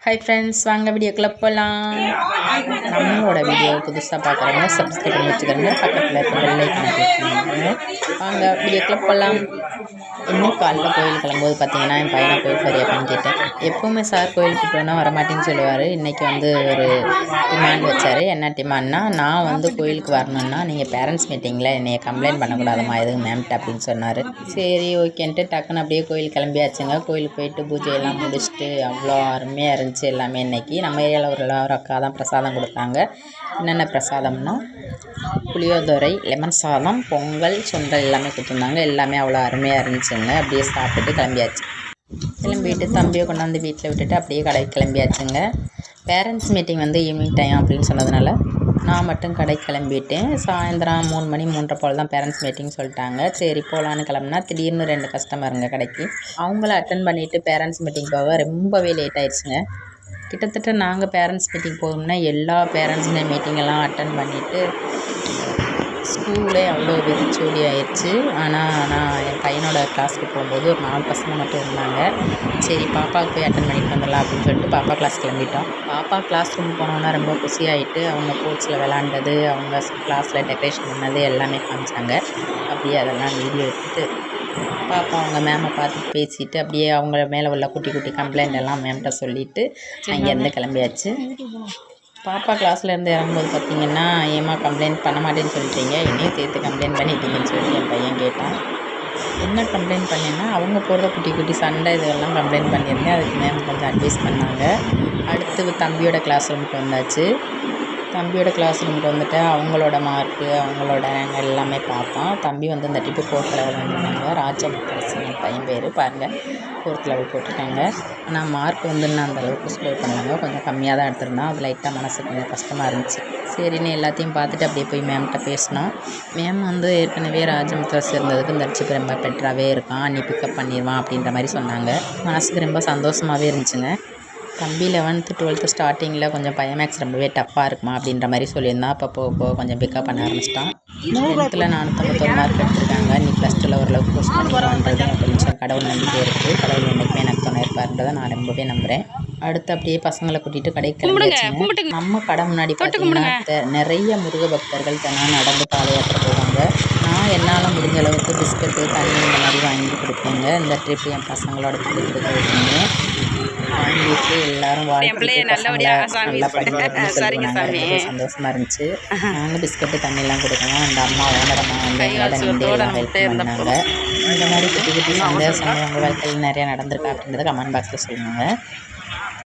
Hi friends, வாங்க வீடியோக்குள்ளே போகலாம். நம்மளோட வீடியோ புதுசாக பார்க்குறவங்க சப்ஸ்கிரைப் பண்ணி வச்சுக்கிறோங்க. பக்கத்தில் இருக்க பெல் ஐக்கானை கிளிக் பண்ணிக்கோங்க. வாங்க வீடியோக்குள்ளே போகலாம். இன்னும் காலைல கோயில் கிளம்பும்போது பார்த்தீங்கன்னா என் பையனை கோயில் வரையாப்பான்னு கேட்டேன். எப்போவுமே சார் கோயிலுக்கு போனால் வரமாட்டேன்னு சொல்லுவார். இன்றைக்கி ஒரு டிமாண்ட் வச்சார். என்ன டிமாண்ட்னா, நான் கோயிலுக்கு வரணுன்னா நீங்கள் பேரண்ட்ஸ் மீட்டிங்கில் என்னைய கம்ப்ளைண்ட் பண்ணக்கூடாதம்மா எதுவும் மேம்கிட்ட அப்படின்னு சொன்னார். சரி ஓகேன்ட்டு டக்குன்னு அப்படியே கோயில் கிளம்பியாச்சுங்க. கோயிலுக்கு போயிட்டு பூஜையெல்லாம் முடிச்சுட்டு அவ்வளோ அருமையாக இருந்துச்சு. எல்லாமே இன்றைக்கி நம்ம ஏரியாவில் ஒரு அக்கா தான் பிரசாதம் கொடுத்தாங்க. என்னென்ன பிரசாதம்னா புளியோதரை, லெமன் சாதம், பொங்கல், சுண்டல் எல்லாமே கொடுத்துருந்தாங்க. எல்லாமே அவ்வளோ அருமையாக இருந்துச்சுங்க. அப்படியே சாப்பிட்டுட்டு கிளம்பியாச்சு. கிளம்பிட்டு தம்பியை கொண்டாந்து வீட்டில் விட்டுட்டு அப்படியே கடைக்கு கிளம்பியாச்சுங்க. பேரண்ட்ஸ் மீட்டிங் ஈவினிங் டைம் அப்படின்னு சொன்னதுனால நான் மட்டும் கடைக்கு கிளம்பிட்டேன். சாயந்தரம் 3 மணி 3:30 போல் தான் பேரண்ட்ஸ் மீட்டிங் சொல்லிட்டாங்க. சரி போகலான்னு கிளம்புனா திடீர்னு 2 கஸ்டமருங்க கடைக்கு. அவங்கள அட்டன் பண்ணிவிட்டு பேரண்ட்ஸ் மீட்டிங் போக ரொம்பவே லேட் ஆயிடுச்சுங்க. கிட்டத்தட்ட நாங்கள் பேரண்ட்ஸ் மீட்டிங் போகணும்னா எல்லா பேரண்ட்ஸுமே மீட்டிங்கெல்லாம் அட்டன் பண்ணிவிட்டு ஸ்கூலே அவ்வளோ வெறிச்சோடி ஆயிடுச்சு. ஆனால் நான் என் பையனோட கிளாஸுக்கு போகும்போது ஒரு 4 பசங்க மட்டும் இருந்தாங்க. சரி பாப்பாவுக்கு போய் அட்டன் பண்ணிட்டு வந்துடலாம் அப்படின்னு சொல்லிட்டு பாப்பா கிளாஸ் கிளம்பிட்டோம். பாப்பா கிளாஸ் ரூம் போனோன்னா ரொம்ப குஷியாகிட்டு அவங்க ஸ்போர்ட்ஸில் விளாண்டது, அவங்க கிளாஸில் டெக்கரேஷன் பண்ணது எல்லாமே காமிச்சாங்க. அப்படியே அதெல்லாம் வீடியோ எடுத்துட்டு பாப்பா அவங்க மேமை பார்த்து பேசிவிட்டு அப்படியே அவங்க மேலே உள்ள குட்டி குட்டி கம்ப்ளைண்ட் எல்லாம் மேம்கிட்ட சொல்லிவிட்டு அங்கேருந்து கிளம்பியாச்சு. பாப்பா கிளாஸ்லேருந்து இறங்கும்போது பார்த்திங்கன்னா, ஏம்மா கம்ப்ளைண்ட் பண்ண மாட்டேன்னு சொல்லிட்டீங்க, என்னையும் சேர்த்து கம்ப்ளைண்ட் பண்ணிட்டீங்கன்னு சொல்லிட்டு என் பையன் கேட்டான். என்ன கம்ப்ளைண்ட் பண்ணேன்னா, அவங்க போடுற குட்டி குட்டி சண்டை இதெல்லாம் கம்ப்ளைண்ட் பண்ணியிருந்தேன். அதுக்கு மேம் கொஞ்சம் அட்வைஸ் பண்ணாங்க. அடுத்து தம்பியோட கிளாஸ் ரூமுக்கு வந்தாச்சு. தம்பியோட கிளாஸ் ரூமுக்கு வந்துட்டு அவங்களோட மார்க்கு, அவங்களோட ரேங்க் எல்லாமே பார்த்தோம். தம்பி இந்த ட்ரிப்பு 4th லெவல் வந்துருந்தாங்க. ராஜமுத்தரசன் என் பையன் பேர் பாருங்கள், 4th லெவல் போட்டிருக்காங்க. ஆனால் மார்க் நான் அந்தளவுக்கு ஸ்கோர் பண்ணாங்க, கொஞ்சம் கம்மியாக தான் எடுத்திருந்தோம். அது லைட்டாக மனசு கொஞ்சம் கஷ்டமாக இருந்துச்சு. சரின்னு எல்லாத்தையும் பார்த்துட்டு அப்படியே போய் மேம்கிட்ட பேசினோம். மேம் ஏற்கனவே ராஜமுத்தரசு இருந்ததுக்கு இந்த ட்ரிப்பு ரொம்ப பெட்டராகவே இருக்கான், நீ பிக்கப் பண்ணிடுவான் அப்படின்ற மாதிரி சொன்னாங்க. மனசுக்கு ரொம்ப சந்தோஷமாகவே இருந்துச்சுங்க. தம்பி 11th 12th ஸ்டார்டிங்கில் கொஞ்சம் பயோமேக்ஸ் ரொம்பவே டஃப்பாக இருக்குமா அப்படின்ற மாதிரி சொல்லியிருந்தான். அப்போ போக கொஞ்சம் பிக்கப் பண்ண ஆரம்பிச்சிட்டான். 10th 451 மார்க் எடுத்திருக்காங்க. நீ +2 ஓரளவுக்கு போஸ்ட் பண்ணிடுவான்றது கொஞ்சம் கடவுள் நம்பிக்கை இருக்குது. கடவுள் என்றைக்குமே எனக்கு துணை இருப்பார்ன்றதை நான் ரொம்பவே நம்புகிறேன். அடுத்து அப்படியே பசங்களை கூட்டிகிட்டு கடைக்கு கிளம்பியாச்சுங்க. நம்ம கடை முன்னாடி பார்த்தீங்கன்னா நிறைய முருக பக்தர்கள் தினம் நடந்து பாத யாத்திரை போவாங்க. நான் என்னால் முடிஞ்ச அளவுக்கு பிஸ்கட்டு, தண்ணி இந்த மாதிரி வாங்கி கொடுப்பேங்க. இந்த ட்ரிப் என் பசங்களோட கொடுக்க வச்சுங்க. வாங்கிட்டு எல்லாரும் நல்லா படிக்க சந்தோஷமாக இருந்துச்சு. நாங்கள் பிஸ்கட்டு தண்ணியெல்லாம் கொடுக்கலாம். அந்த அம்மா ஓனரம்மா எல்லாம் ஹெல்ப் பண்ணாங்க. இந்த மாதிரி குட்டி குட்டி சம்பவங்கள் வாழ்க்கையில் நிறையா நடந்திருக்கா அப்படின்றத கமெண்ட் பாக்ஸில் சொல்லுவாங்க.